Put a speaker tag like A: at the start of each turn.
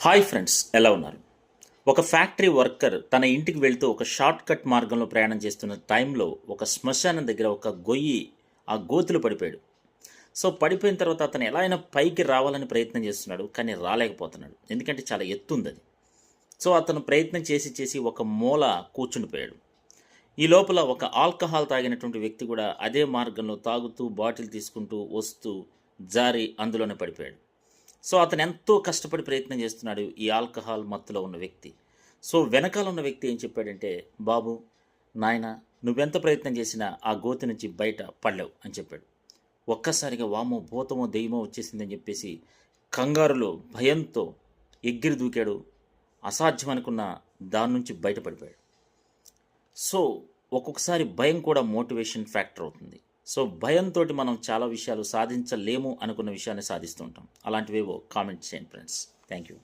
A: Hi friends, ఎలా ఉన్నారు? ఒక ఫ్యాక్టరీ వర్కర్ తన ఇంటికి వెళ్తూ ఒక షార్ట్ కట్ మార్గంలో ప్రయాణం చేస్తున్న టైంలో ఒక శ్మశానం దగ్గర ఒక గొయ్యి ఆ గోతులు పడిపోయాడు. సో పడిపోయిన తర్వాత అతను ఎలా అయినా పైకి రావాలని ప్రయత్నం చేస్తున్నాడు, కానీ రాలేకపోతున్నాడు. ఎందుకంటే చాలా ఎత్తు ఉంది అది. సో అతను ప్రయత్నం చేసి చేసి ఒక మూల కూర్చుండిపోయాడు. ఈ లోపల ఒక ఆల్కహాల్ తాగినటువంటి వ్యక్తి కూడా అదే మార్గంలో తాగుతూ బాటిల్ తీసుకుంటూ వస్తూ జారి అందులోనే పడిపోయాడు. సో అతను ఎంతో కష్టపడి ప్రయత్నం చేస్తున్నాడు, ఈ ఆల్కహాల్ మత్తులో ఉన్న వ్యక్తి. సో వెనకాల ఉన్న వ్యక్తి ఏం చెప్పాడంటే, బాబు నాయన, నువ్వెంత ప్రయత్నం చేసినా ఆ గోతి నుంచి బయట పడలేవు అని చెప్పాడు. ఒక్కసారిగా వామో భూతమో దెయ్యమో వచ్చేసిందని చెప్పేసి కంగారులో భయంతో ఎగిరి దూకాడు. అసాధ్యం అనుకున్న దాని నుంచి బయటపడిపోయాడు. సో ఒక్కొక్కసారి భయం కూడా మోటివేషన్ ఫ్యాక్టర్ అవుతుంది. సో భయంతో మనం చాలా విషయాలు సాధించలేము అనుకున్న విషయాన్ని సాధిస్తూ ఉంటాం. అలాంటివేవో కామెంట్ చేయండి ఫ్రెండ్స్. Thank you.